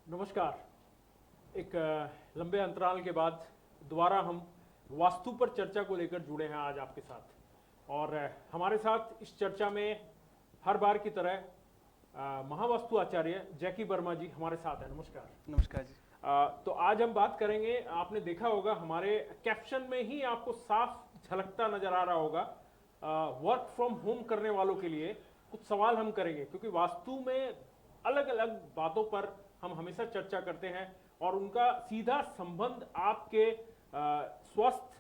नमस्कार। एक लंबे अंतराल के बाद दोबारा हम वास्तु पर चर्चा को लेकर जुड़े हैं आज आपके साथ। और हमारे साथ इस चर्चा में हर बार की तरह महावास्तु आचार्य जैकी वर्मा जी हमारे साथ हैं। नमस्कार। नमस्कार जी। तो आज हम बात करेंगे, आपने देखा होगा हमारे कैप्शन में ही आपको साफ झलकता नजर आ रहा होगा, वर्क फ्रॉम होम करने वालों के लिए कुछ सवाल हम करेंगे, क्योंकि वास्तु में अलग अलग बातों पर हम हमेशा चर्चा करते हैं और उनका सीधा संबंध आपके स्वस्थ,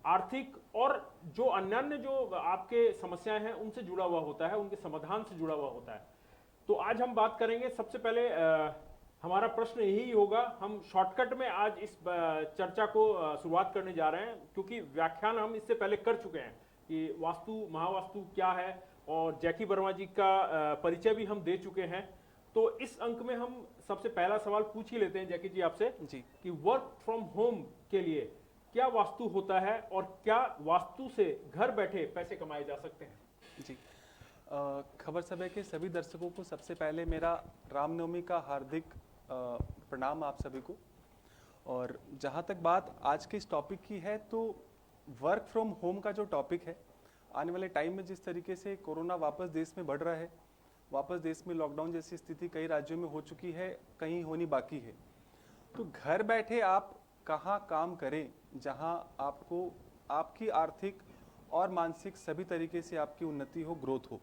आर्थिक और जो अन्य जो आपके समस्याएं हैं उनसे जुड़ा हुआ होता है, उनके समाधान से जुड़ा हुआ होता है। तो आज हम बात करेंगे, सबसे पहले हमारा प्रश्न यही होगा, हम शॉर्टकट में आज इस चर्चा को शुरुआत करने जा रहे हैं, क्योंकि व्याख्यान हम इससे पहले कर चुके हैं कि वास्तु, महावास्तु क्या है, और जैकी वर्मा जी का परिचय भी हम दे चुके हैं। तो इस अंक में हम सबसे पहला सवाल पूछ ही लेते हैं जैकी जी आपसे जी कि वर्क फ्रॉम होम के लिए क्या वास्तु होता है और क्या वास्तु से घर बैठे पैसे कमाए जा सकते हैं? जी खबर सभा के सभी दर्शकों को सबसे पहले मेरा रामनवमी का हार्दिक प्रणाम आप सभी को। और जहाँ तक बात आज के इस टॉपिक की है, तो वर्क फ्रॉम होम का जो टॉपिक है, आने वाले टाइम में जिस तरीके से कोरोना वापस देश में बढ़ रहा है, वापस देश में लॉकडाउन जैसी स्थिति कई राज्यों में हो चुकी है, कहीं होनी बाकी है। तो घर बैठे आप कहाँ काम करें जहाँ आपको आपकी आर्थिक और मानसिक सभी तरीके से आपकी उन्नति हो, ग्रोथ हो।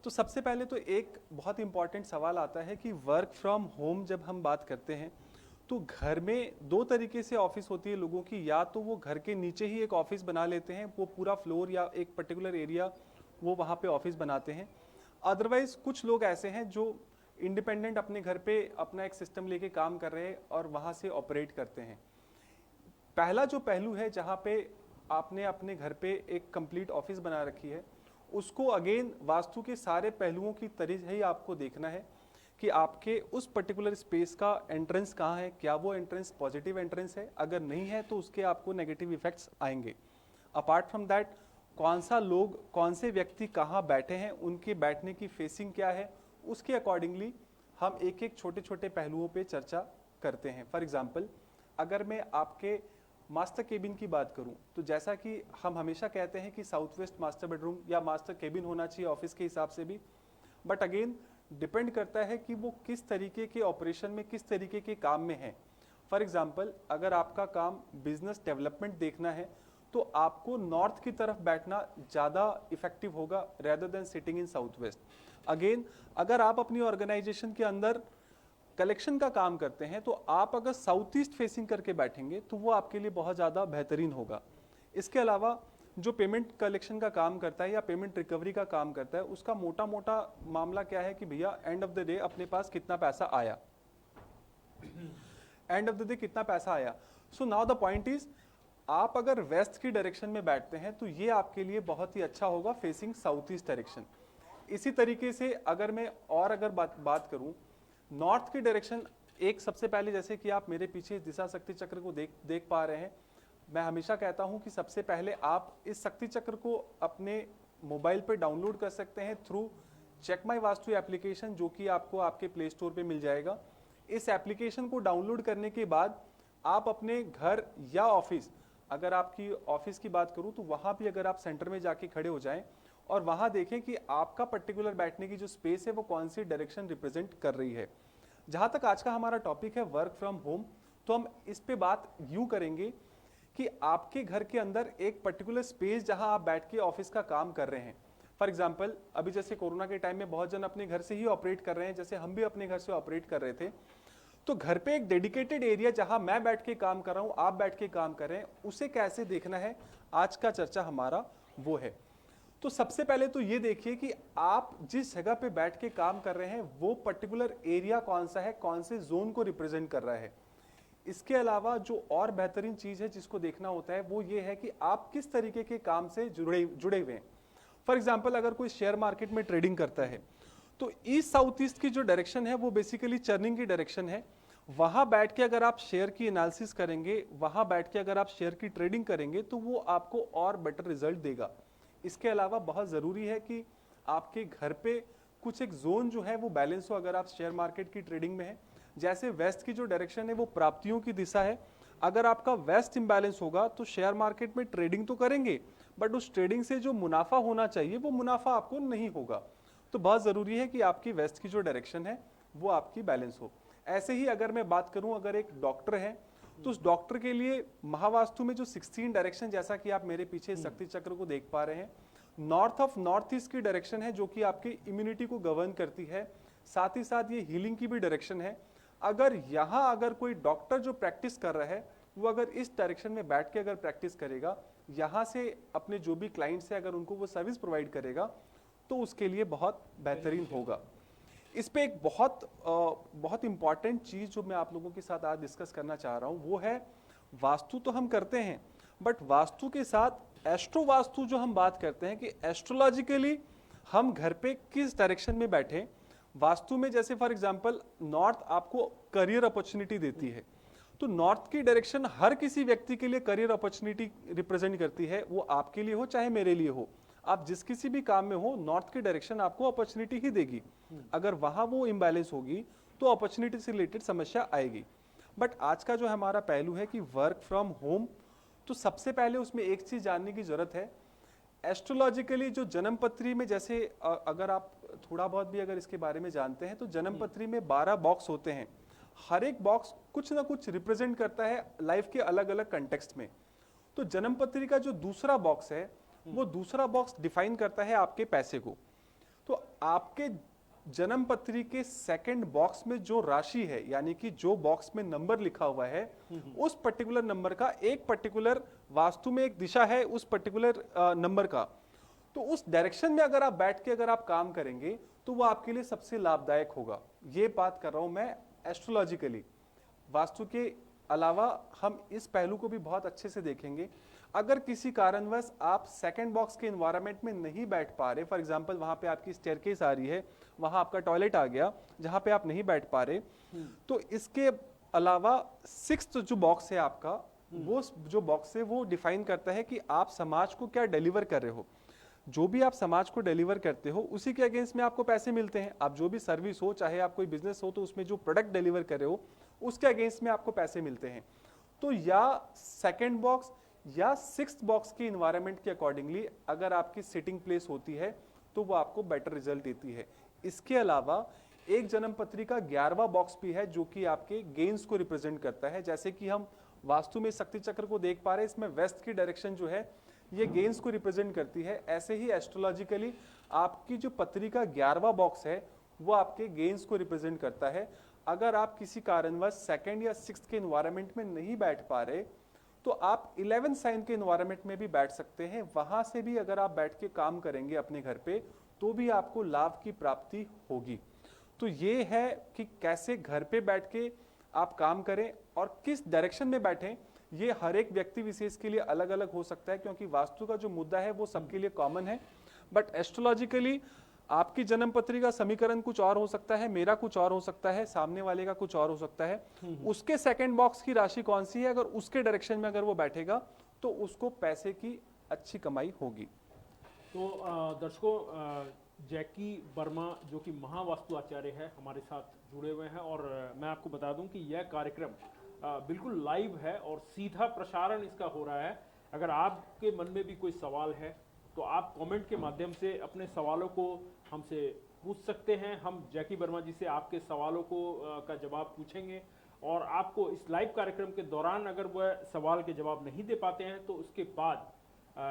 तो सबसे पहले तो एक बहुत इंपॉर्टेंट सवाल आता है कि वर्क फ्रॉम होम जब हम बात करते हैं तो घर में दो तरीके से ऑफिस होती है लोगों की। या तो वो घर के नीचे ही एक ऑफिस बना लेते हैं, वो पूरा फ्लोर या एक पर्टिकुलर एरिया वो वहाँ पे ऑफिस बनाते हैं। अदरवाइज कुछ लोग ऐसे हैं जो इंडिपेंडेंट अपने घर पे अपना एक सिस्टम लेके काम कर रहे हैं और वहाँ से ऑपरेट करते हैं। पहला जो पहलू है जहाँ पे आपने अपने घर पे एक कंप्लीट ऑफिस बना रखी है, उसको अगेन वास्तु के सारे पहलुओं की तरह ही आपको देखना है कि आपके उस पर्टिकुलर स्पेस का एंट्रेंस कहाँ है, क्या वो एंट्रेंस पॉजिटिव एंट्रेंस है, अगर नहीं है तो उसके आपको नेगेटिव इफेक्ट्स आएंगे। अपार्ट फ्रॉम दैट, कौन सा लोग, कौन से व्यक्ति कहाँ बैठे हैं, उनके बैठने की फेसिंग क्या है, उसके अकॉर्डिंगली हम एक एक छोटे छोटे पहलुओं पे चर्चा करते हैं। फॉर एग्जांपल, अगर मैं आपके मास्टर केबिन की बात करूं, तो जैसा कि हम हमेशा कहते हैं कि साउथ वेस्ट मास्टर बेडरूम या मास्टर केबिन होना चाहिए ऑफिस के हिसाब से भी, बट अगेन डिपेंड करता है कि वो किस तरीके के ऑपरेशन में, किस तरीके के काम में है। फॉर एग्जाम्पल, अगर आपका काम बिजनेस डेवलपमेंट देखना है तो आपको नॉर्थ की तरफ बैठना ज़्यादा इफेक्टिव होगा rather than sitting in south west. Again, अगर आप अपनी ऑर्गेनाइजेशन के अंदर कलेक्शन का काम करते हैं तो आप अगर साउथ ईस्ट फेसिंग करके बैठेंगे तो वो आपके लिए बहुत ज़्यादा बेहतरीन होगा। इसके अलावा जो पेमेंट कलेक्शन का काम करता है या पेमेंट रिकवरी का काम करता है, उसका मोटा मोटा मामला क्या है कि भैया एंड ऑफ द डे अपने पास कितना पैसा आया, एंड ऑफ द डे कितना पैसा आया। So now the point is, आप अगर वेस्ट की डायरेक्शन में बैठते हैं तो ये आपके लिए बहुत ही अच्छा होगा, फेसिंग साउथ ईस्ट डायरेक्शन। इसी तरीके से अगर मैं और अगर बात करूं नॉर्थ की डायरेक्शन, एक सबसे पहले जैसे कि आप मेरे पीछे दिशा शक्ति चक्र को देख पा रहे हैं, मैं हमेशा कहता हूं कि सबसे पहले आप इस शक्ति चक्र को अपने मोबाइल पे डाउनलोड कर सकते हैं through check my Vastu application, जो कि आपको आपके प्ले स्टोर पे मिल जाएगा। इस एप्लीकेशन को डाउनलोड करने के बाद आप अपने घर या ऑफिस, अगर आपकी ऑफिस की बात करूं तो वहां भी अगर आप सेंटर में जाके खड़े हो जाएं और वहां देखें कि आपका पर्टिकुलर बैठने की जो स्पेस है वो कौन सी डायरेक्शन रिप्रेजेंट कर रही है। जहां तक आज का हमारा टॉपिक है वर्क फ्रॉम होम, तो हम इस पे बात यूं करेंगे कि आपके घर के अंदर एक पर्टिकुलर स्पेस जहां आप बैठ के ऑफिस का काम कर रहे हैं। फॉर एग्जाम्पल, अभी जैसे कोरोना के टाइम में बहुत जन अपने घर से ही ऑपरेट कर रहे हैं, जैसे हम भी अपने घर से ऑपरेट कर रहे थे, तो घर पे एक डेडिकेटेड एरिया जहां मैं बैठ के काम कर रहा हूं, आप बैठ के काम कर रहे हैं, उसे कैसे देखना है, आज का चर्चा हमारा वो है। तो सबसे पहले तो ये देखिए कि आप जिस जगह पे बैठ के काम कर रहे हैं वो पर्टिकुलर एरिया कौन सा है, कौन से जोन को रिप्रेजेंट कर रहा है। इसके अलावा जो और बेहतरीन चीज है जिसको देखना होता है वो ये है कि आप किस तरीके के काम से जुड़े हुए हैं। फॉर एग्जाम्पल, अगर कोई शेयर मार्केट में ट्रेडिंग करता है तो ईस्ट साउथ ईस्ट की जो डायरेक्शन है वो बेसिकली चर्निंग की डायरेक्शन है। वहां बैठ के अगर आप शेयर की एनालिसिस करेंगे, वहां बैठ के अगर आप शेयर की ट्रेडिंग करेंगे तो वो आपको और बेटर रिजल्ट देगा। इसके अलावा बहुत ज़रूरी है कि आपके घर पे कुछ एक जोन जो है वो बैलेंस हो। अगर आप शेयर मार्केट की ट्रेडिंग में है, जैसे वेस्ट की जो डायरेक्शन है वो प्राप्तियों की दिशा है। अगर आपका वेस्ट इंबैलेंस होगा तो शेयर मार्केट में ट्रेडिंग तो करेंगे, बट उस ट्रेडिंग से जो मुनाफा होना चाहिए वो मुनाफा आपको नहीं होगा। तो बहुत ज़रूरी है कि आपकी वेस्ट की जो डायरेक्शन है वो आपकी बैलेंस हो। ऐसे ही अगर मैं बात करूं, अगर एक डॉक्टर है तो उस डॉक्टर के लिए महावास्तु में जो 16 डायरेक्शन, जैसा कि आप मेरे पीछे शक्ति चक्र को देख पा रहे हैं, नॉर्थ ऑफ नॉर्थ ईस्ट की डायरेक्शन है जो कि आपकी इम्यूनिटी को गवर्न करती है। साथ ही साथ ये हीलिंग की भी डायरेक्शन है। अगर यहाँ अगर कोई डॉक्टर जो प्रैक्टिस कर रहा है वो अगर इस डायरेक्शन में बैठ के अगर प्रैक्टिस करेगा, यहाँ से अपने जो भी क्लाइंट्स है अगर उनको वो सर्विस प्रोवाइड करेगा तो उसके लिए बहुत बेहतरीन होगा। इस पे एक बहुत इंपॉर्टेंट चीज़ जो मैं आप लोगों के साथ आज डिस्कस करना चाह रहा हूँ वो है, वास्तु तो हम करते हैं बट वास्तु के साथ एस्ट्रो वास्तु जो हम बात करते हैं कि एस्ट्रोलॉजिकली हम घर पे किस डायरेक्शन में बैठे। वास्तु में जैसे फॉर एग्जांपल नॉर्थ आपको करियर अपॉर्चुनिटी देती है, तो नॉर्थ की डायरेक्शन हर किसी व्यक्ति के लिए करियर अपॉर्चुनिटी रिप्रेजेंट करती है, वो आपके लिए हो चाहे मेरे लिए हो। आप जिस किसी भी काम में हो, नॉर्थ की डायरेक्शन आपको अपॉर्चुनिटी ही देगी। अगर वहां वो इम्बैलेंस होगी तो अपॉर्चुनिटी से रिलेटेड समस्या आएगी। बट आज का जो हमारा पहलू है कि वर्क फ्रॉम होम, तो सबसे पहले उसमें एक चीज जानने की जरूरत है, एस्ट्रोलॉजिकली जो जन्म पत्री में, जैसे अगर आप थोड़ा बहुत भी अगर इसके बारे में जानते हैं तो जन्म पत्री में 12 बॉक्स होते हैं। हर एक बॉक्स कुछ ना कुछ रिप्रेजेंट करता है लाइफ के अलग अलग कंटेक्स्ट में। तो जन्म पत्री का जो दूसरा बॉक्स है वो दूसरा बॉक्स डिफाइन करता है आपके पैसे को। तो आपके जन्म पत्री के सेकंड बॉक्स में जो राशि है, यानी कि जो बॉक्स में नंबर लिखा हुआ है, उस पर्टिकुलर नंबर का एक पर्टिकुलर वास्तु में एक दिशा है उस पर्टिकुलर नंबर का। तो उस डायरेक्शन में अगर आप बैठ के अगर आप काम करेंगे तो वो आपके लिए सबसे लाभदायक होगा। ये बात कर रहा हूं मैं एस्ट्रोलॉजिकली। वास्तु के अलावा हम इस पहलू को भी बहुत अच्छे से देखेंगे। अगर किसी कारणवश आप सेकंड बॉक्स के एनवायरनमेंट में नहीं बैठ पा रहे, फॉर एग्जांपल वहां पे आपकी स्टेयरकेस आ रही है, वहां आपका टॉयलेट आ गया जहां पे आप नहीं बैठ पा रहे, तो इसके अलावा सिक्स्थ जो बॉक्स है आपका, वो जो बॉक्स है वो डिफाइन करता है कि आप समाज को क्या डिलीवर कर रहे हो। जो भी आप समाज को डिलीवर करते हो उसी के अगेंस्ट में आपको पैसे मिलते हैं। आप जो भी सर्विस हो, चाहे आप कोई बिजनेस हो, तो उसमें जो प्रोडक्ट डिलीवर कर रहे हो उसके अगेंस्ट में आपको पैसे मिलते हैं। तो या सेकंड बॉक्स या सिक्स्थ बॉक्स के इन्वायरमेंट के अकॉर्डिंगली अगर आपकी सिटिंग प्लेस होती है तो वो आपको बेटर रिजल्ट देती है। इसके अलावा एक जन्म पत्री का 11वां बॉक्स भी है जो कि आपके गेन्स को रिप्रेजेंट करता है। जैसे कि हम वास्तु में शक्ति चक्र को देख पा रहे हैं, इसमें वेस्ट की डायरेक्शन जो है ये गेन्स को रिप्रेजेंट करती है। ऐसे ही एस्ट्रोलॉजिकली आपकी जो पत्री का 11वां बॉक्स है वो आपके गेन्स को रिप्रेजेंट करता है। अगर आप किसी कारणवश सेकंड या सिक्स्थ के एनवायरनमेंट में नहीं बैठ पा रहे तो आप 11 साइन के एनवायरनमेंट में भी बैठ सकते हैं। वहां से भी अगर आप बैठ के काम करेंगे अपने घर पे तो भी आपको लाभ की प्राप्ति होगी। तो ये है कि कैसे घर पे बैठ के आप काम करें और किस डायरेक्शन में बैठें। ये हर एक व्यक्ति विशेष के लिए अलग अलग हो सकता है, क्योंकि वास्तु का जो मुद्दा है वो सबके लिए कॉमन है। बट एस्ट्रोलॉजिकली आपकी जन्म पत्री का समीकरण कुछ और हो सकता है, मेरा कुछ और हो सकता है, सामने वाले का कुछ और हो सकता है। उसके सेकंड बॉक्स की राशि कौन सी है, अगर उसके डायरेक्शन में अगर वो बैठेगा तो उसको पैसे की अच्छी कमाई होगी। तो दर्शकों, जैकी वर्मा जो कि महावास्तु आचार्य है हमारे साथ जुड़े हुए हैं, और मैं आपको बता दूं कि यह कार्यक्रम बिल्कुल लाइव है और सीधा प्रसारण इसका हो रहा है। अगर आपके मन में भी कोई सवाल है तो आप कमेंट के माध्यम से अपने सवालों को हमसे पूछ सकते हैं। हम जैकी वर्मा जी से आपके सवालों को का जवाब पूछेंगे, और आपको इस लाइव कार्यक्रम के दौरान अगर वह सवाल के जवाब नहीं दे पाते हैं तो उसके बाद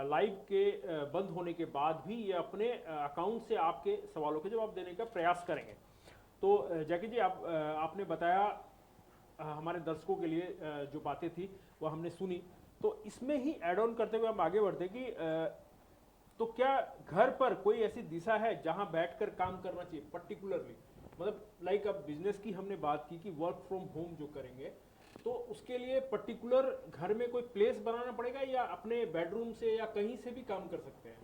लाइव के बंद होने के बाद भी ये अपने अकाउंट से आपके सवालों के जवाब देने का प्रयास करेंगे। तो जैकी जी, आपने बताया, हमारे दर्शकों के लिए जो बातें थी वो हमने सुनी, तो इसमें ही एड ऑन करते हुए हम आगे बढ़ते कि तो क्या घर पर कोई ऐसी दिशा है जहां बैठकर काम करना चाहिए पर्टिकुलरली, मतलब लाइक अब बिजनेस की हमने बात की कि वर्क फ्रॉम होम जो करेंगे तो उसके लिए पर्टिकुलर घर में कोई प्लेस बनाना पड़ेगा या अपने बेडरूम से या कहीं से भी काम कर सकते हैं?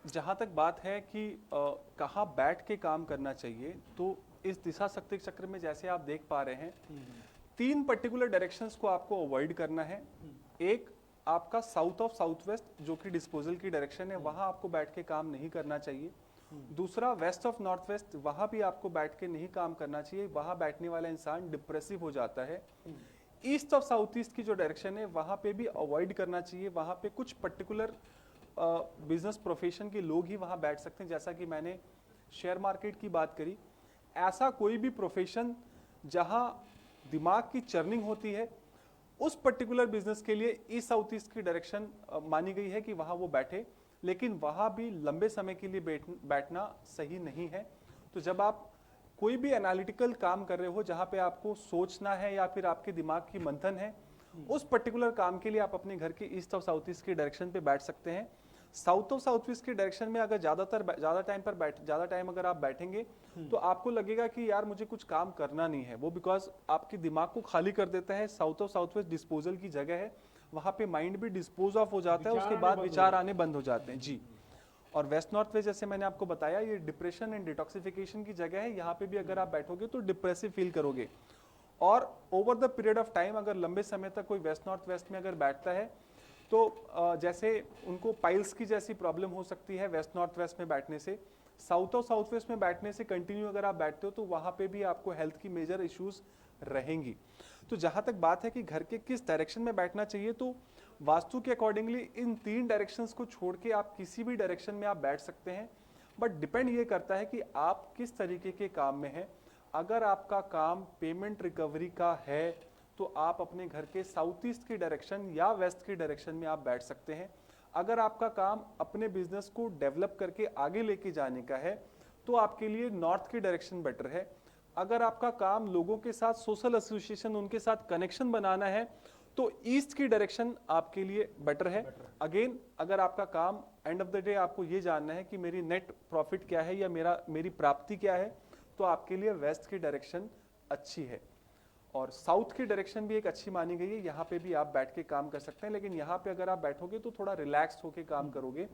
जहाँ तक बात है कि कहाँ बैठ के काम करना चाहिए, तो इस दिशा शक्ति चक्र में जैसे आप देख पा रहे हैं 3 पर्टिकुलर डायरेक्शंस को आपको अवॉइड करना है। एक आपका साउथ ऑफ साउथ वेस्ट जो कि डिस्पोजल की डायरेक्शन है, वहां आपको बैठ के काम नहीं करना चाहिए। दूसरा वेस्ट ऑफ नॉर्थ वेस्ट, वहाँ भी आपको बैठ के नहीं काम करना चाहिए, वहाँ बैठने वाला इंसान डिप्रेसिव हो जाता है। ईस्ट ऑफ साउथ ईस्ट की जो डायरेक्शन है वहाँ पे भी अवॉइड करना चाहिए, वहाँ पे कुछ पर्टिकुलर बिजनेस प्रोफेशन के लोग ही वहाँ बैठ सकते हैं। जैसा कि मैंने शेयर मार्केट की बात करी, ऐसा कोई भी प्रोफेशन जहाँ दिमाग की चर्निंग होती है, उस पर्टिकुलर बिजनेस के लिए ईस्ट साउथ ईस्ट की डायरेक्शन मानी गई है कि वहाँ वो बैठे, लेकिन वहाँ भी लंबे समय के लिए बैठना सही नहीं है। तो जब आप कोई भी एनालिटिकल काम कर रहे हो जहाँ पे आपको सोचना है या फिर आपके दिमाग की मंथन है, उस पर्टिकुलर काम के लिए आप अपने घर के ईस्ट ऑफ साउथ ईस्ट की डायरेक्शन पे बैठ सकते हैं। साउथ ऑफ साउथ ईस्ट की डायरेक्शन में अगर ज्यादा टाइम अगर आप बैठेंगे तो आपको लगेगा कि यार मुझे कुछ काम करना नहीं है, वो बिकॉज आपके दिमाग को खाली कर देता है। South of south west disposal की जगह है, वहाँ पे माइंड भी डिस्पोज ऑफ हो जाता है, उसके बाद विचार आने बंद हो जाते हैं जी। और वेस्ट नॉर्थ वेस्ट जैसे मैंने आपको बताया, ये डिप्रेशन एंड डिटॉक्सिफिकेशन की जगह है, यहाँ पे भी अगर आप बैठोगे तो डिप्रेसिव फील करोगे। और over the period of time अगर लंबे समय तक कोई वेस्ट नॉर्थ वेस्ट में अगर बैठता है तो जैसे उनको पाइल्स की जैसी प्रॉब्लम हो सकती है वेस्ट नॉर्थ वेस्ट में बैठने से। साउथ ऑफ साउथ वेस्ट में बैठने से कंटिन्यू अगर आप बैठते हो तो वहाँ पे भी आपको हेल्थ की मेजर इश्यूज रहेंगी। तो जहाँ तक बात है कि घर के किस डायरेक्शन में बैठना चाहिए, तो वास्तु के अकॉर्डिंगली इन 3 डायरेक्शंस को छोड़ के आप किसी भी डायरेक्शन में आप बैठ सकते हैं, बट डिपेंड ये करता है कि आप किस तरीके के काम में हैं। अगर आपका काम पेमेंट रिकवरी का है तो आप अपने घर के साउथ ईस्ट की डायरेक्शन या वेस्ट की डायरेक्शन में आप बैठ सकते हैं। अगर आपका काम अपने बिजनेस को डेवलप करके आगे लेके जाने का है तो आपके लिए नॉर्थ की डायरेक्शन बेटर है। अगर आपका काम लोगों के साथ सोशल एसोसिएशन, उनके साथ कनेक्शन बनाना है तो ईस्ट की डायरेक्शन आपके लिए बेटर है। अगेन अगर आपका काम एंड ऑफ द डे आपको ये जानना है कि मेरी नेट प्रॉफिट क्या है या मेरी प्राप्ति क्या है, तो आपके लिए वेस्ट की डायरेक्शन अच्छी है। और साउथ की डायरेक्शन भी एक अच्छी मानी गई है, यहाँ पे भी आप बैठ के काम कर सकते हैं, लेकिन यहाँ पे अगर आप बैठोगे तो थोड़ा रिलैक्स होके काम करोगे।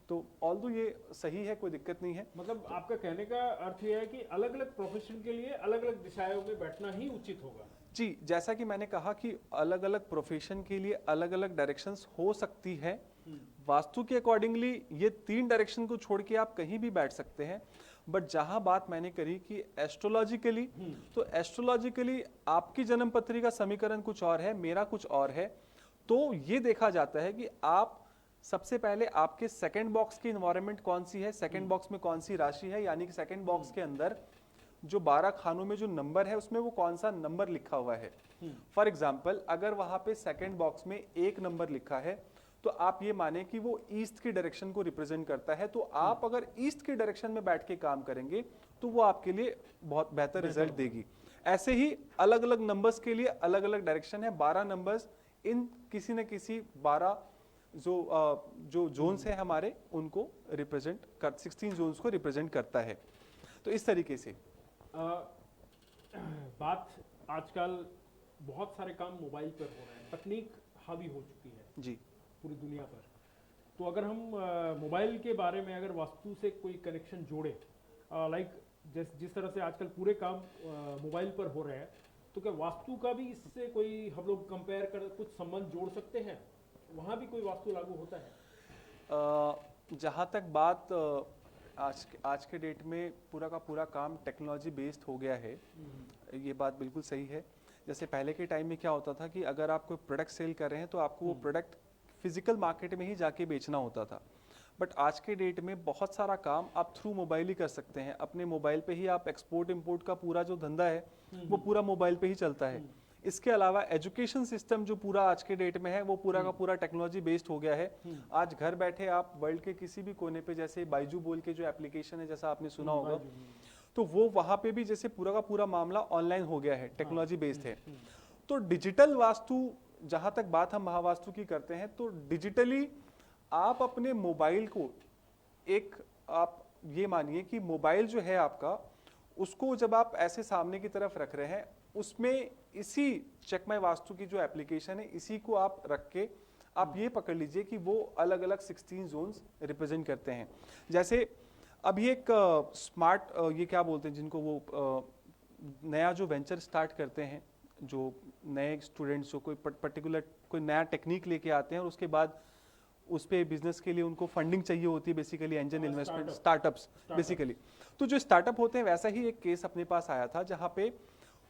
तो ऑल्दो ये सही है, कोई दिक्कत नहीं है। मतलब आपका कहने का अर्थ ये है कि अलग अलग प्रोफेशन के लिए अलग अलग दिशाओं में बैठना ही उचित होगा। जी, जैसा कि मैंने कहा कि अलग अलग प्रोफेशन के लिए अलग अलग डायरेक्शंस हो सकती है। वास्तु के अकॉर्डिंगली ये 3 डायरेक्शन को छोड़ के आप कहीं भी बैठ सकते हैं, बट जहां बात मैंने करी कि एस्ट्रोलॉजिकली, तो एस्ट्रोलॉजिकली आपकी जन्म पत्री का समीकरण कुछ और है, मेरा कुछ और है। तो ये देखा जाता है कि आप सबसे पहले आपके सेकंड बॉक्स की एनवायरनमेंट कौन सी है, सेकंड बॉक्स में कौन सी राशि है, यानी कि सेकंड बॉक्स के अंदर जो 12 खानों में जो नंबर है उसमें वो कौन सा नंबर लिखा हुआ है। फॉर एग्जाम्पल अगर वहां पे सेकंड बॉक्स में 1 नंबर लिखा है तो आप ये माने कि वो ईस्ट की डायरेक्शन को रिप्रेजेंट करता है। तो आप अगर ईस्ट की डायरेक्शन में बैठ के काम करेंगे तो वो आपके लिए बहुत बेहतर रिजल्ट देगी। ऐसे ही अलग अलग नंबर्स के लिए अलग अलग डायरेक्शन है। 12 नंबर्स इन किसी न किसी 12 जो जोन्स है हमारे उनको रिप्रेजेंट कर 16 जोन्स को रिप्रेजेंट करता है। तो इस तरीके से बात आजकल बहुत सारे काम मोबाइल पर हो रहे हैं, तकनीक हावी हो चुकी है जी पूरी दुनिया पर। तो अगर हम मोबाइल के बारे में अगर वास्तु से कोई कनेक्शन जोड़े, लाइक जिस तरह से आजकल पूरे काम मोबाइल पर हो रहे हैं, तो क्या वास्तु का भी इससे कोई हम लोग कंपेयर कर कुछ संबंध जोड़ सकते हैं? वहाँ भी कोई वास्तु लागू होता है? जहाँ तक बात आज के डेट में पूरा का पूरा काम टेक्नोलॉजी बेस्ड हो गया है, ये बात बिल्कुल सही है। जैसे पहले के टाइम में क्या होता था कि अगर आप कोई प्रोडक्ट सेल कर रहे हैं तो आपको वो प्रोडक्ट फिजिकल मार्केट में ही जाके बेचना होता था, बट आज के डेट में बहुत सारा काम आप थ्रू मोबाइल ही कर सकते हैं। अपने मोबाइल पे ही आप एक्सपोर्ट इंपोर्ट का पूरा जो धंधा है वो पूरा मोबाइल पे ही चलता है। इसके अलावा एजुकेशन सिस्टम जो पूरा आज के डेट में है वो पूरा का पूरा टेक्नोलॉजी बेस्ड हो गया है। आज घर बैठे आप वर्ल्ड के किसी भी कोने पे, जैसे बाइजू बोल के जो एप्लीकेशन है जैसा आपने सुना होगा, तो वो वहां पे भी जैसे पूरा का पूरा मामला ऑनलाइन हो गया है, टेक्नोलॉजी बेस्ड है। तो डिजिटल वास्तु, जहां तक बात हम महावास्तु की करते हैं, तो डिजिटली आप अपने मोबाइल को आप ये मानिए कि मोबाइल जो है आपका, उसको जब आप ऐसे सामने की तरफ रख रहे हैं, उसमें इसी चेक माय वास्तु की जो एप्लीकेशन है इसी को आप रख के आप ये पकड़ लीजिए कि वो अलग अलग 16 जोन्स रिप्रेजेंट करते हैं। जैसे अभी एक स्मार्ट ये क्या बोलते हैं जिनको वो नया जो वेंचर स्टार्ट करते हैं, जो नए स्टूडेंट्स जो कोई पर्टिकुलर कोई नया टेक्निक लेके आते हैं और उसके बाद उस पे बिजनेस के लिए उनको फंडिंग चाहिए होती है, basically angel investment, startups basically. तो जो स्टार्टअप होते हैं, वैसा ही एक केस अपने पास आया था जहाँ पे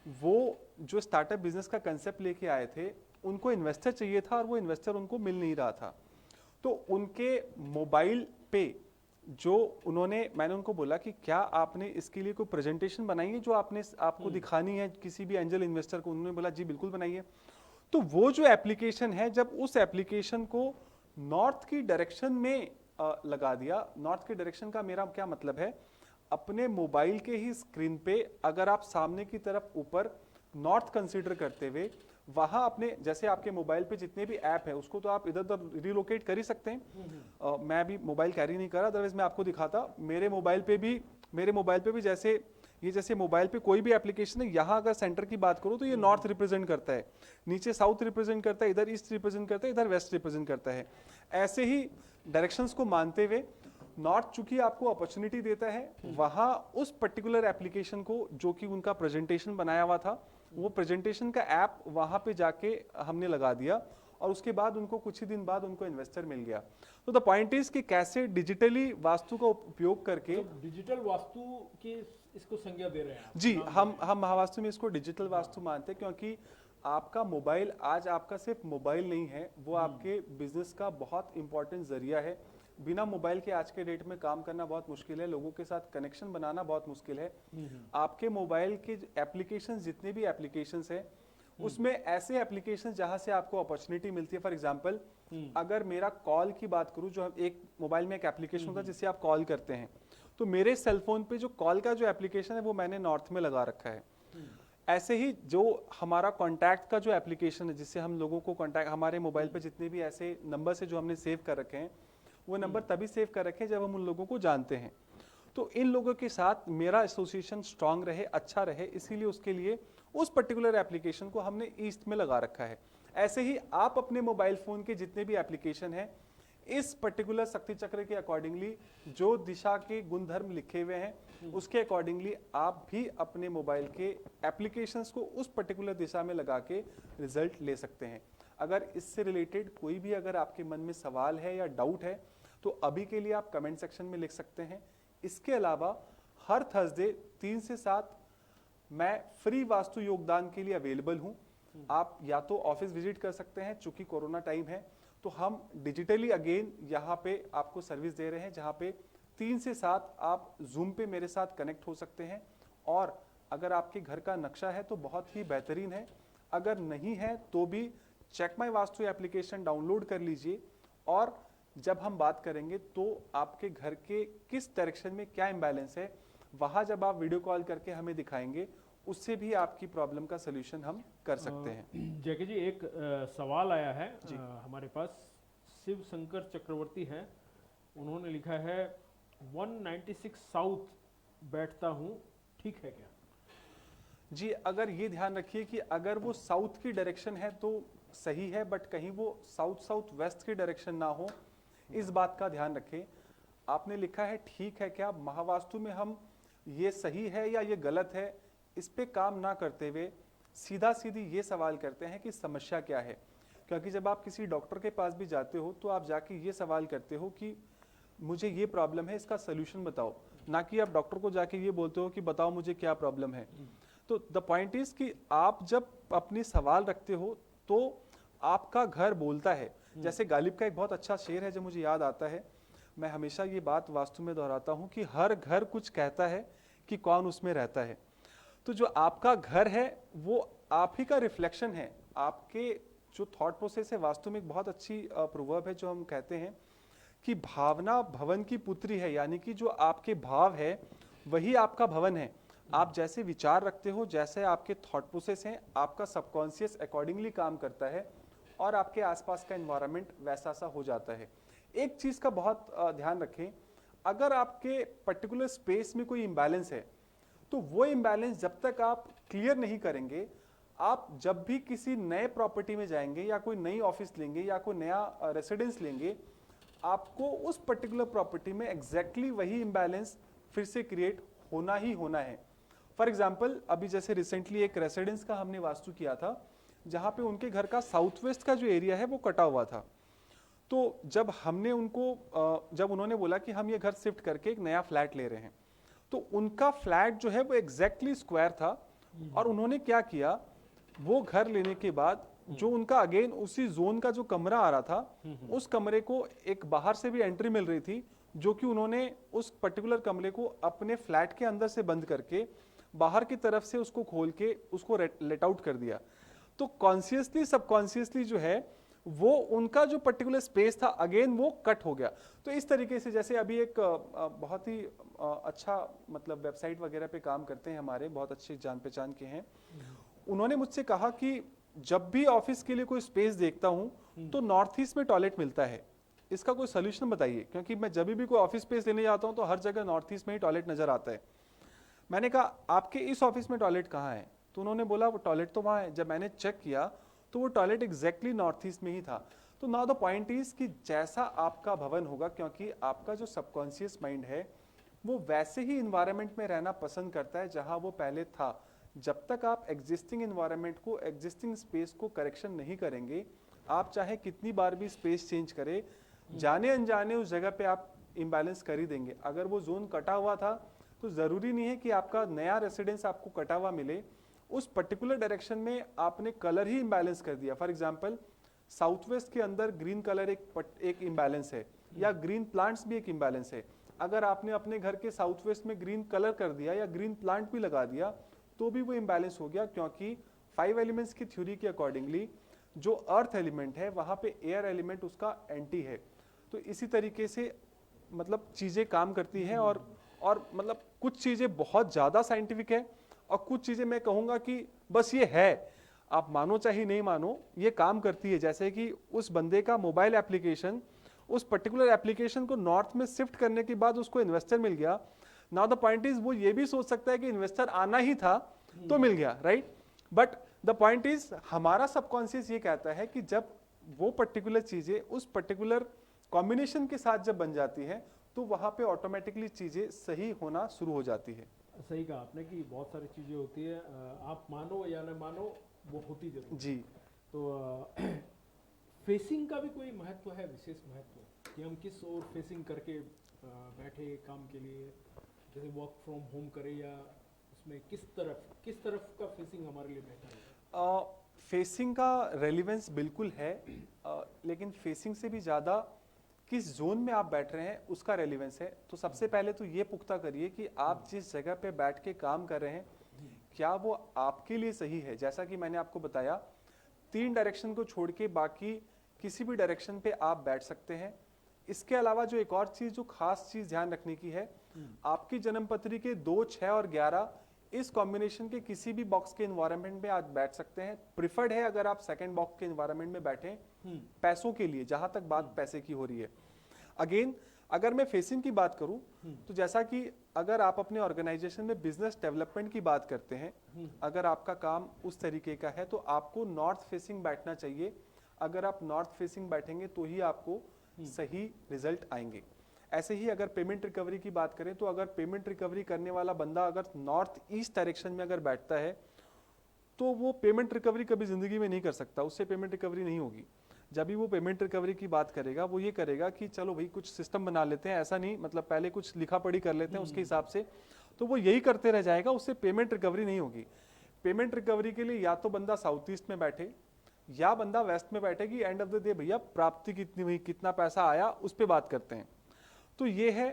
वो जो स्टार्टअप बिजनेस का कंसेप्ट लेके आए थे, उनको इन्वेस्टर चाहिए था और वो इन्वेस्टर उनको मिल नहीं रहा था। तो उनके मोबाइल पे जो मैंने उनको बोला कि क्या आपने इसके लिए कोई प्रेजेंटेशन बनाई है जो आपको दिखानी है किसी भी एंजल इन्वेस्टर को? उन्होंने बोला जी बिल्कुल बनाइए। तो वो जो एप्लीकेशन है, जब उस एप्लीकेशन को नॉर्थ की डायरेक्शन में लगा दिया, नॉर्थ की डायरेक्शन का मेरा क्या मतलब है, अपने मोबाइल के ही स्क्रीन पे अगर आप सामने की तरफ ऊपर नॉर्थ कंसीडर करते हुए वहां अपने, जैसे आपके मोबाइल पे जितने भी ऐप है उसको तो आप इधर उधर रिलोकेट कर ही सकते हैं। मैं अभी मोबाइल कैरी नहीं कर रहा, अदरवाइज मैं आपको दिखाता। मेरे मोबाइल पे भी जैसे मोबाइल पे कोई भी एप्लीकेशन है, यहाँ अगर सेंटर की बात करूँ तो ये नॉर्थ रिप्रेजेंट करता है, नीचे साउथ रिप्रेजेंट करता है, इधर ईस्ट रिप्रेजेंट करता है, इधर वेस्ट रिप्रेजेंट करता है। ऐसे ही डायरेक्शंस को मानते हुए नॉर्थ चूंकि आपको अपॉर्चुनिटी देता है, वहां उस पर्टिकुलर एप्लीकेशन को जो कि उनका प्रेजेंटेशन बनाया हुआ था, वो प्रेजेंटेशन का ऐप वहां पे जाके हमने लगा दिया और उसके बाद उनको कुछ ही दिन बाद उनको इन्वेस्टर मिल गया। तो द पॉइंट इज कि कैसे डिजिटली वास्तु का उपयोग करके, तो डिजिटल वास्तु की इसको संज्ञा दे रहे हैं आप? जी, हम महावास्तु में इसको डिजिटल वास्तु मानते हैं, क्योंकि आपका मोबाइल आज आपका सिर्फ मोबाइल नहीं है, वो आपके बिजनेस का बहुत इंपॉर्टेंट जरिया है। बिना मोबाइल के आज के डेट में काम करना बहुत मुश्किल है, लोगों के साथ कनेक्शन बनाना बहुत मुश्किल है। आपके मोबाइल के एप्लीकेशन, जितने भी एप्लीकेशंस हैं, उसमें ऐसे एप्लीकेशन जहां से आपको अपॉर्चुनिटी मिलती है। फॉर एग्जांपल, अगर मेरा कॉल की बात करूं, जो एक मोबाइल में एक एप्लीकेशन होता है जिससे आप कॉल करते हैं, तो मेरे सेलफोन पे जो कॉल का जो एप्लीकेशन है वो मैंने नॉर्थ में लगा रखा है। ऐसे ही जो हमारा कॉन्टैक्ट का जो एप्लीकेशन है, जिससे हम लोगों को कॉन्टैक्ट, हमारे मोबाइल पे जितने भी ऐसे नंबर से जो हमने सेव कर रखे हैं, वो नंबर तभी सेव कर रखे हैं जब हम उन लोगों को जानते हैं। तो इन लोगों के साथ मेरा एसोसिएशन स्ट्रांग रहे, अच्छा रहे, इसीलिए उसके लिए उस पर्टिकुलर एप्लीकेशन को हमने ईस्ट में लगा रखा है। ऐसे ही आप अपने मोबाइल फोन के जितने भी एप्लीकेशन हैं, इस पर्टिकुलर शक्ति चक्र के अकॉर्डिंगली जो दिशा के गुणधर्म लिखे हुए हैं, उसके अकॉर्डिंगली आप भी अपने मोबाइल के एप्लीकेशंस को उस पर्टिकुलर दिशा में लगा के रिजल्ट ले सकते हैं। अगर इससे रिलेटेड कोई भी अगर आपके मन में सवाल है या डाउट है, तो अभी के लिए आप कमेंट सेक्शन में लिख सकते हैं। इसके अलावा हर थर्सडे 3 से 7 मैं फ्री वास्तु योगदान के लिए अवेलेबल हूं। आप या तो ऑफिस विजिट कर सकते हैं, चूंकि कोरोना टाइम है तो हम डिजिटली अगेन यहाँ पे आपको सर्विस दे रहे हैं, जहाँ पे 3 से 7 आप जूम पे मेरे साथ कनेक्ट हो सकते हैं। और अगर आपके घर का नक्शा है तो बहुत ही बेहतरीन है, अगर नहीं है तो भी check my Vastu application download कर लीजिए, और जब हम बात करेंगे तो आपके घर के किस डायरेक्शन में क्या इम्बैलेंस है, वहां जब आप वीडियो कॉल करके हमें दिखाएंगे, उससे भी आपकी प्रॉब्लम का सोल्यूशन हम कर सकते हैं। जैके जी, एक सवाल आया है हमारे पास। शिव शंकर चक्रवर्ती हैं, उन्होंने लिखा है 196 साउथ बैठता हूँ, ठीक है क्या? जी, अगर ये ध्यान रखिए कि अगर वो साउथ की डायरेक्शन है तो सही है, बट कहीं वो साउथ वेस्ट की डायरेक्शन ना हो, इस बात का ध्यान रखें। आपने लिखा है ठीक है क्या, महावास्तु में हम ये सही है या ये गलत है, इस पे काम ना करते हुए सीधा सीधी ये सवाल करते हैं कि समस्या क्या है। क्योंकि जब आप किसी डॉक्टर के पास भी जाते हो तो आप जाके ये सवाल करते हो कि मुझे ये प्रॉब्लम है, इसका सोल्यूशन बताओ, ना कि आप डॉक्टर को जाके ये बोलते हो कि बताओ मुझे क्या प्रॉब्लम है। तो द पॉइंट इज कि आप जब अपनी सवाल रखते हो तो आपका घर बोलता है। जैसे गालिब का एक बहुत अच्छा शेर है जो मुझे याद आता है, मैं हमेशा ये बात वास्तु में दोहराता हूँ कि हर घर कुछ कहता है कि कौन उसमें रहता है। तो जो आपका घर है वो आप ही का रिफ्लेक्शन है, आपके जो थॉट प्रोसेस है। वास्तु में एक बहुत अच्छी प्रोवर्ब है जो हम कहते हैं कि भावना भवन की पुत्री है, यानी कि जो आपके भाव है वही आपका भवन है। आप जैसे विचार रखते हो, जैसे आपके थॉट प्रोसेस हैं, आपका सबकॉन्शियस अकॉर्डिंगली काम करता है और आपके आसपास का एनवायरनमेंट वैसा सा हो जाता है। एक चीज का बहुत ध्यान रखें, अगर आपके पर्टिकुलर स्पेस में कोई इम्बैलेंस है तो वो इम्बैलेंस जब तक आप क्लियर नहीं करेंगे, आप जब भी किसी नए प्रॉपर्टी में जाएंगे या कोई नई ऑफिस लेंगे या कोई नया रेसिडेंस लेंगे, आपको उस पर्टिकुलर प्रॉपर्टी में एग्जैक्टली वही इम्बैलेंस फिर से क्रिएट होना ही होना है। फॉर एग्जाम्पल, अभी जैसे रिसेंटली एक रेसिडेंस का हमने वास्तु किया था जहां पे उनके घर का साउथ वेस्ट का जो एरिया है वो कटा हुआ था। तो जब हमने उनको जब उन्होंने बोला कि हम ये घर शिफ्ट करके एक नया फ्लैट ले रहे हैं, तो उनका फ्लैट जो है वो एग्जैक्टली स्क्वायर था। और उन्होंने क्या किया, वो घर लेने के बाद जो उनका अगेन उसी जोन का जो कमरा आ रहा था, उस कमरे को एक बाहर से भी एंट्री मिल रही थी, जो कि उन्होंने उस पर्टिकुलर कमरे को अपने फ्लैट के अंदर से बंद करके बाहर की तरफ से उसको खोल के उसको लेट आउट कर दिया। तो कॉन्शियसली सबकॉन्शियसली जो है वो उनका जो पर्टिकुलर स्पेस था अगेन वो कट हो गया। तो इस तरीके से जैसे अभी एक बहुत ही अच्छा मतलब वेबसाइट वगैरह पे काम करते हैं, हमारे बहुत अच्छे जान पहचान के हैं, उन्होंने मुझसे कहा कि जब भी ऑफिस के लिए कोई स्पेस देखता हूं तो नॉर्थ ईस्ट में टॉयलेट मिलता है, इसका कोई सोल्यूशन बताइए, क्योंकि मैं जब भी कोई ऑफिस स्पेस लेने जाता हूं तो हर जगह नॉर्थ ईस्ट में ही टॉयलेट नजर आता है। मैंने कहा आपके इस ऑफिस में टॉयलेट कहाँ है, तो उन्होंने बोला वो टॉयलेट तो वहाँ है। जब मैंने चेक किया तो वो टॉयलेट एग्जैक्टली नॉर्थ ईस्ट में ही था। तो नाउ द पॉइंट इज कि जैसा आपका भवन होगा, क्योंकि आपका जो सबकॉन्शियस माइंड है वो वैसे ही इन्वायरमेंट में रहना पसंद करता है जहां वो पहले था। जब तक आप एग्जिस्टिंग इन्वायरमेंट को, एग्जिस्टिंग स्पेस को करेक्शन नहीं करेंगे, आप चाहे कितनी बार भी स्पेस चेंज करें, जाने अनजाने उस जगह पे आप इम्बैलेंस कर ही देंगे। अगर वो जोन कटा हुआ था तो जरूरी नहीं है कि आपका नया रेसिडेंस आपको कटा हुआ मिले, उस पर्टिकुलर डायरेक्शन में आपने कलर ही इम्बैलेंस कर दिया। फॉर एग्जांपल साउथ वेस्ट के अंदर ग्रीन कलर एक इम्बैलेंस है, या ग्रीन प्लांट्स भी एक इम्बैलेंस है। अगर आपने अपने घर के साउथ वेस्ट में ग्रीन कलर कर दिया या ग्रीन प्लांट भी लगा दिया तो भी वो इम्बैलेंस हो गया, क्योंकि 5 एलिमेंट्स की थ्योरी के अकॉर्डिंगली जो अर्थ एलिमेंट है वहां पे एयर एलिमेंट उसका एंटी है। तो इसी तरीके से मतलब चीजें काम करती हैं। और मतलब कुछ चीजें बहुत ज्यादा साइंटिफिक है और कुछ चीजें मैं कहूंगा कि बस ये है, आप मानो चाहे नहीं मानो, ये काम करती है। जैसे कि उस बंदे का मोबाइल एप्लीकेशन, उस पर्टिकुलर एप्लीकेशन को नॉर्थ में शिफ्ट करने के बाद उसको इन्वेस्टर मिल गया। नाउ द पॉइंट इज वो ये भी सोच सकता है कि इन्वेस्टर आना ही था तो मिल गया, right. But the point is हमारा सबकॉन्शियस ये कहता है कि जब वो पर्टिकुलर चीजें उस पर्टिकुलर कॉम्बिनेशन के साथ जब बन जाती है तो वहां पे ऑटोमेटिकली चीजें सही होना शुरू हो जाती है। सही कहा आपने कि बहुत सारी चीज़ें होती है, आप मानो या न मानो वो होती जरूर जी। तो फेसिंग का भी कोई महत्व है, विशेष महत्व, कि हम किस ओर फेसिंग करके बैठे काम के लिए, जैसे वर्क फ्रॉम होम करें, या उसमें किस तरफ का फेसिंग हमारे लिए बेहतर है? फेसिंग का रेलिवेंस बिल्कुल है, लेकिन फेसिंग से भी ज़्यादा किस जोन में आप बैठ रहे हैं उसका रेलिवेंस है। तो सबसे पहले तो ये पुख्ता करिए कि आप जिस जगह पे बैठ के काम कर रहे हैं क्या वो आपके लिए सही है। जैसा कि मैंने आपको बताया, 3 डायरेक्शन को छोड़ के बाकी किसी भी डायरेक्शन पे आप बैठ सकते हैं। इसके अलावा जो एक और चीज, जो खास चीज ध्यान रखने की है, आपकी जन्मपत्री के 2, 6 और 11 इस कॉम्बिनेशन के किसी भी बॉक्स के एनवायरनमेंट में आप बैठ सकते हैं। प्रिफर्ड है अगर आप सेकंड बॉक्स के एनवायरनमेंट में बैठें पैसों के लिए, जहां तक बात पैसे की हो रही है। अगेन अगर मैं फेसिंग की बात करूं तो जैसा कि अगर आप अपने ऑर्गेनाइजेशन में बिजनेस डेवलपमेंट की बात करते हैं, अगर आपका काम उस तरीके का है तो आपको नॉर्थ फेसिंग बैठना चाहिए। अगर आप नॉर्थ फेसिंग बैठेंगे तो ही आपको सही रिजल्ट आएंगे। ऐसे ही अगर पेमेंट रिकवरी की बात करें तो अगर पेमेंट रिकवरी करने वाला बंदा अगर नॉर्थ ईस्ट डायरेक्शन में अगर बैठता है तो वो पेमेंट रिकवरी कभी जिंदगी में नहीं कर सकता, उससे पेमेंट रिकवरी नहीं होगी। जब भी वो पेमेंट रिकवरी की बात करेगा वो ये करेगा कि चलो भाई कुछ सिस्टम बना लेते हैं, ऐसा नहीं मतलब पहले कुछ लिखा पढ़ी कर लेते हैं उसके हिसाब से, तो वो यही करते रह जाएगा, उससे पेमेंट रिकवरी नहीं होगी। पेमेंट रिकवरी के लिए या तो बंदा साउथ ईस्ट में बैठे या बंदा वेस्ट में बैठे कि एंड ऑफ द डे भैया प्राप्ति कितनी हुई, कितना पैसा आया, उस पर बात करते हैं। तो ये है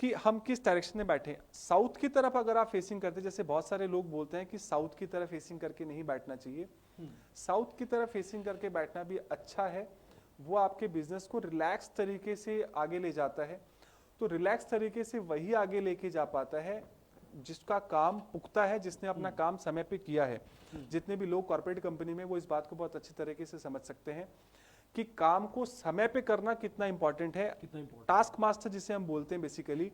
कि हम किस डायरेक्शन में बैठे। साउथ की तरफ अगर आप फेसिंग करते हैं, जैसे बहुत सारे लोग बोलते हैं कि साउथ की तरफ फेसिंग करके नहीं बैठना चाहिए, साउथ की तरफ फेसिंग करके बैठना भी अच्छा है। वो आपके बिजनेस को रिलैक्स तरीके से आगे ले जाता है। तो रिलैक्स तरीके से वही आगे लेके जा पाता है जिसका काम पुख्ता है, जिसने अपना काम समय पे किया है। जितने भी लोग कॉर्पोरेट कंपनी में, वो इस बात को बहुत अच्छी तरीके से समझ सकते हैं कि काम को समय पे करना कितना इंपॉर्टेंट है। टास्क मास्टर जिसे हम बोलते हैं बेसिकली।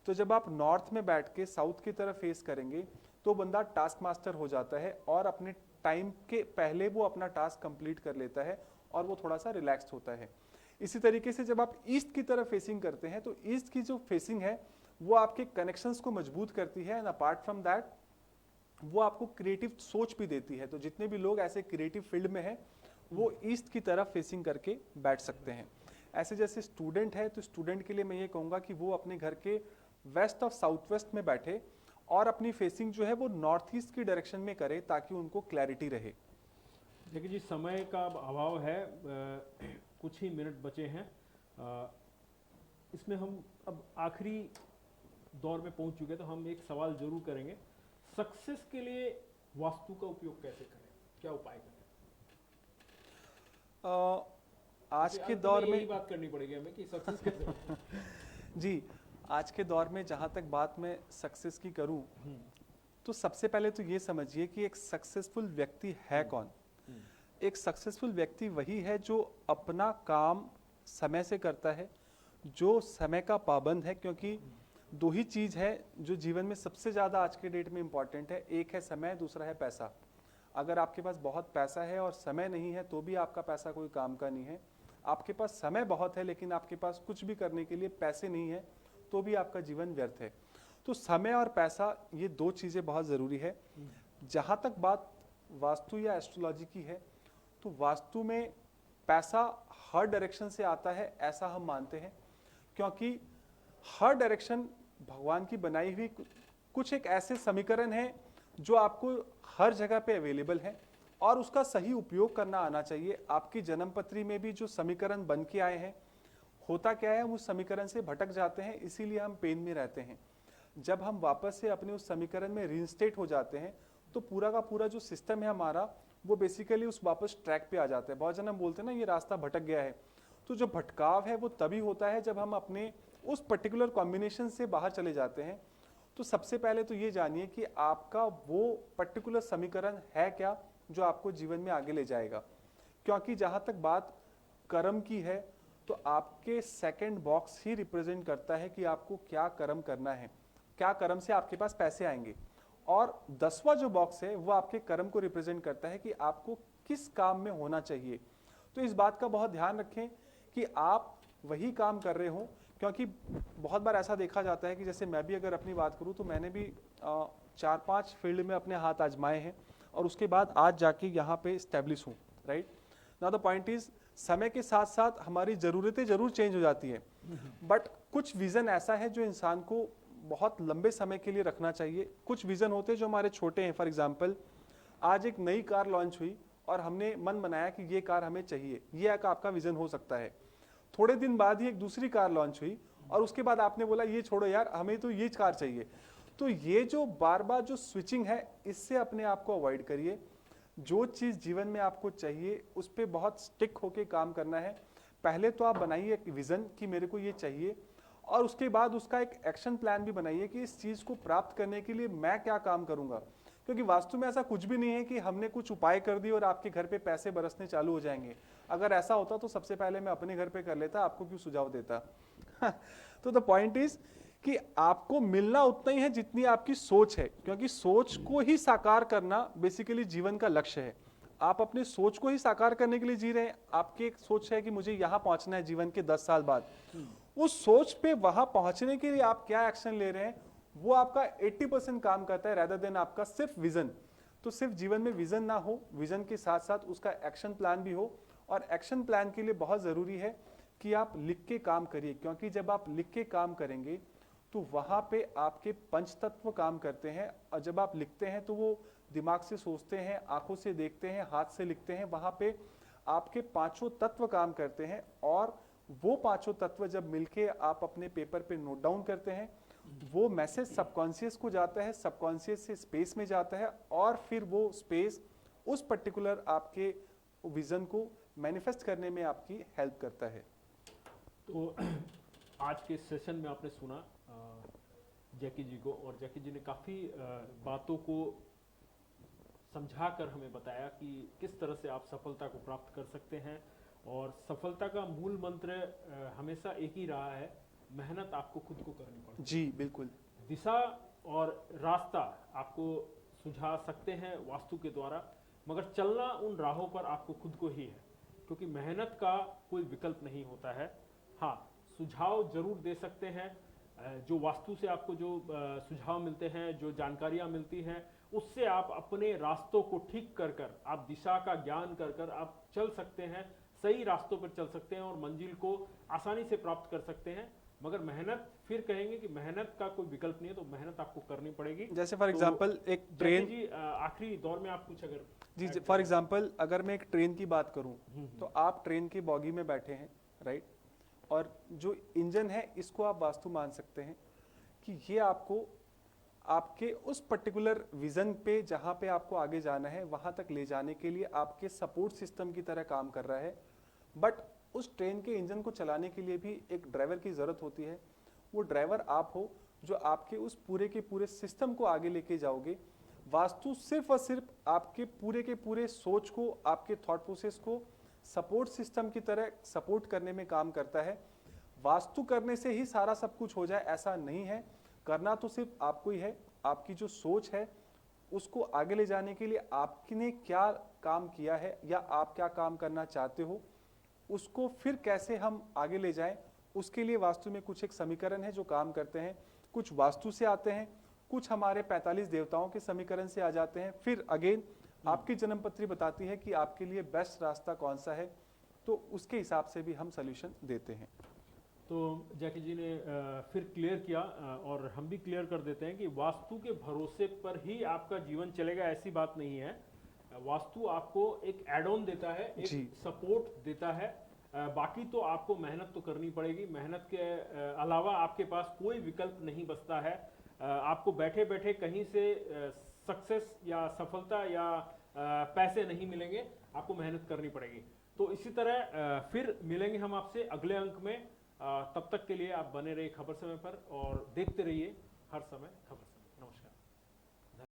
तो जब आप नॉर्थ में बैठ के साउथ की तरफ फेस करेंगे तो बंदा टास्क मास्टर हो जाता है और अपने टाइम के पहले वो अपना टास्क कंप्लीट कर लेता है और वो थोड़ा सा रिलैक्स्ड होता है। इसी तरीके से जब आप ईस्ट की तरफ फेसिंग करते हैं तो ईस्ट की जो फेसिंग है वो आपके कनेक्शंस को मजबूत करती है, एंड अपार्ट फ्रॉम दैट वो आपको क्रिएटिव सोच भी देती है। तो जितने भी लोग ऐसे क्रिएटिव फील्ड में हैं वो ईस्ट की तरफ फेसिंग करके बैठ सकते हैं। ऐसे जैसे स्टूडेंट है तो स्टूडेंट के लिए मैं ये कहूँगा कि वो अपने घर के वेस्ट और साउथ वेस्ट में बैठे और अपनी फेसिंग जो है वो नॉर्थ ईस्ट की डायरेक्शन में करे ताकि उनको क्लैरिटी रहे। देखिए जी, समय का अभाव है, कुछ ही मिनट बचे हैं। इसमें हम अब आखिरी दौर में पहुंच चुके हैं, तो हम एक सवाल जरूर करेंगे। सक्सेस के लिए वास्तु का उपयोग कैसे करें, क्या उपाय करें? आज के अंत दौर में यही बात करनी पड़ेगी हमें कि सक्सेस कैसे करें। जी, आज के दौर में जहाँ तक बात मैं सक्सेस की करूँ तो सबसे पहले तो ये समझिए कि एक सक्सेसफुल व्यक्ति है कौन। एक सक्सेसफुल व्यक्ति वही है जो अपना काम समय से करता है, जो समय का पाबंद है, क्योंकि दो ही चीज है जो जीवन में सबसे ज्यादा आज के डेट में इंपॉर्टेंट है, एक है समय, दूसरा है पैसा। अगर आपके पास बहुत पैसा है और समय नहीं है तो भी आपका पैसा कोई काम का नहीं है। आपके पास समय बहुत है लेकिन आपके पास कुछ भी करने के लिए पैसे नहीं है तो भी आपका जीवन व्यर्थ है। तो समय और पैसा, ये दो चीजें बहुत जरूरी है। जहां तक बात वास्तु या एस्ट्रोलॉजी की है तो वास्तु में पैसा हर डायरेक्शन से आता है ऐसा हम मानते हैं, क्योंकि हर डायरेक्शन भगवान की बनाई हुई कुछ एक ऐसे समीकरण है जो आपको हर जगह पे अवेलेबल है और उसका सही उपयोग करना आना चाहिए। आपकी जन्मपत्री में भी जो समीकरण बन के आए हैं, होता क्या है, हम उस समीकरण से भटक जाते हैं, इसीलिए हम पेन में रहते हैं। जब हम वापस से अपने उस समीकरण में रीइंस्टेट हो जाते हैं तो पूरा का पूरा जो सिस्टम है हमारा वो बेसिकली उस वापस ट्रैक पे आ जाता है। बहुत जन हम बोलते हैं ना ये रास्ता भटक गया है, तो जो भटकाव है वो तभी होता है जब हम अपने उस पर्टिकुलर कॉम्बिनेशन से बाहर चले जाते हैं। तो सबसे पहले तो ये जानिए कि आपका वो पर्टिकुलर समीकरण है क्या जो आपको जीवन में आगे ले जाएगा। क्योंकि जहां तक बात कर्म की है तो आपके सेकंड बॉक्स ही रिप्रेजेंट करता है कि आपको क्या कर्म करना है, क्या कर्म से आपके पास पैसे आएंगे। और 10वां जो बॉक्स है वो आपके कर्म को रिप्रेजेंट करता है कि आपको किस काम में होना चाहिए। तो इस बात का बहुत ध्यान रखें कि आप वही काम कर रहे हो, क्योंकि बहुत बार ऐसा देखा जाता है कि जैसे मैं भी अगर अपनी बात करूं तो मैंने भी 4-5 फील्ड में अपने हाथ आजमाए हैं और उसके बाद आज जाके यहाँ पे स्टैब्लिश हूँ। Right now the point is, समय के साथ साथ हमारी ज़रूरतें जरूर चेंज हो जाती हैं, बट कुछ विज़न ऐसा है जो इंसान को बहुत लंबे समय के लिए रखना चाहिए। कुछ विज़न होते हैं जो हमारे छोटे हैं। फॉर एग्जाम्पल, आज एक नई कार लॉन्च हुई और हमने मन बनाया कि ये कार हमें चाहिए, ये आपका विज़न हो सकता है। थोड़े दिन बाद ही एक दूसरी कार लॉन्च हुई और उसके बाद आपने बोला ये छोड़ो यार, हमें तो ये कार चाहिए। तो ये जो बार बार जो स्विचिंग है, इससे अपने आप को अवॉइड करिए। जो चीज़ जीवन में आपको चाहिए उस पर बहुत स्टिक होके काम करना है। पहले तो आप बनाइए एक विज़न कि मेरे को ये चाहिए, और उसके बाद उसका एक एक्शन प्लान भी बनाइए कि इस चीज़ को प्राप्त करने के लिए मैं क्या काम करूंगा। क्योंकि वास्तु में ऐसा कुछ भी नहीं है कि हमने कुछ उपाय कर दिए और आपके घर पे पैसे बरसने चालू हो जाएंगे। अगर ऐसा होता तो सबसे पहले मैं अपने घर पे कर लेता, आपको क्यों सुझाव देता। तो द पॉइंट इज कि आपको मिलना उतना ही है जितनी आपकी सोच है, क्योंकि सोच को ही साकार करना बेसिकली जीवन का लक्ष्य है। आप अपनी सोच को ही साकार करने के लिए जी रहे हैं। आपकी एक सोच है कि मुझे यहाँ पहुंचना है जीवन के 10 साल बाद, उस सोच पे वहां पहुंचने के लिए आप क्या एक्शन ले रहे हैं वो आपका 80% काम करता है, rather than आपका सिर्फ विजन। तो सिर्फ जीवन में विजन ना हो, विजन के साथ साथ उसका एक्शन प्लान भी हो। और एक्शन प्लान के लिए बहुत जरूरी है कि आप लिख के काम करिए, क्योंकि जब आप लिख के काम करेंगे तो वहां पे आपके पंच तत्व काम करते हैं। और जब आप लिखते हैं तो वो दिमाग से सोचते हैं, आंखों से देखते हैं, हाथ से लिखते हैं, वहां पे आपके पांचों तत्व काम करते हैं। और वो पांचों तत्व जब मिलके आप अपने पेपर पे नोट डाउन करते हैं, वो मैसेज सबकॉन्शियस को जाता है, सबकॉन्शियस से स्पेस में जाता है, और फिर वो स्पेस उस पर्टिकुलर आपके विजन को मैनिफेस्ट करने में आपकी हेल्प करता है। तो आज के सेशन में आपने सुना जैकी जी को, और जैकी जी ने काफ़ी बातों को समझाकर हमें बताया कि किस तरह से आप सफलता को प्राप्त कर सकते हैं। और सफलता का मूल मंत्र हमेशा एक ही रहा है, मेहनत आपको खुद को करनी पड़ती है। जी बिल्कुल। दिशा और रास्ता आपको सुझा सकते हैं वास्तु के द्वारा, मगर चलना उन राहों पर आपको खुद को ही है, क्योंकि मेहनत का कोई विकल्प नहीं होता है। हाँ, सुझाव जरूर दे सकते हैं, जो वास्तु से आपको जो सुझाव मिलते हैं, जो जानकारियाँ मिलती हैं, उससे आप अपने रास्तों को ठीक कर कर, आप दिशा का ज्ञान कर कर आप चल सकते हैं। सही रास्तों पर चल सकते हैं और मंजिल को आसानी से प्राप्त कर सकते हैं। मगर मेहनत, फिर कहेंगे कि मेहनत का कोई विकल्प नहीं है, तो मेहनत आपको करनी पड़ेगी। जैसे फॉर तो एग्जांपल एक जैकी ट्रेन, जी, आखिरी दौर में आप कुछ अगर जी add फॉर करना- एग्जांपल अगर मैं एक ट्रेन की बात करूं, तो आप ट्रेन की बॉगी में बैठे हैं, राइट, और जो इंजन है इसको आप वास्तु मान सकते हैं कि ये आपको आपके उस पर्टिकुलर विजन पे जहाँ पे आपको आगे जाना है वहाँ तक ले जाने के लिए आपके सपोर्ट सिस्टम की तरह काम कर रहा है। बट उस ट्रेन के इंजन को चलाने के लिए भी एक ड्राइवर की ज़रूरत होती है। वो ड्राइवर आप हो जो आपके उस पूरे के पूरे सिस्टम को आगे लेके जाओगे। वास्तु सिर्फ और सिर्फ आपके पूरे के पूरे सोच को, आपके थॉट प्रोसेस को सपोर्ट सिस्टम की तरह सपोर्ट करने में काम करता है। वास्तु करने से ही सारा सब कुछ हो जाए ऐसा नहीं है, करना तो सिर्फ आपको ही है। आपकी जो सोच है उसको आगे ले जाने के लिए आपने क्या काम किया है या आप क्या काम करना चाहते हो, उसको फिर कैसे हम आगे ले जाएं, उसके लिए वास्तु में कुछ एक समीकरण है जो काम करते हैं। कुछ वास्तु से आते हैं, कुछ हमारे 45 देवताओं के समीकरण से आ जाते हैं, फिर अगेन आपकी जन्मपत्री बताती है कि आपके लिए बेस्ट रास्ता कौन सा है, तो उसके हिसाब से भी हम सोल्यूशन देते हैं। तो जैकी जी ने फिर क्लियर किया, और हम भी क्लियर कर देते हैं कि वास्तु के भरोसे पर ही आपका जीवन चलेगा ऐसी बात नहीं है। वास्तु आपको एक एड ऑन देता है, जी। एक सपोर्ट देता है। बाकी तो आपको मेहनत तो करनी पड़ेगी। मेहनत के अलावा आपके पास कोई विकल्प नहीं बचता है। आपको बैठे बैठे कहीं से सक्सेस या सफलता या पैसे नहीं मिलेंगे, आपको मेहनत करनी पड़ेगी। तो इसी तरह फिर मिलेंगे हम आपसे अगले अंक में। तब तक के लिए आप बने रहिए खबर समय पर और देखते रहिए हर समय खबर समय।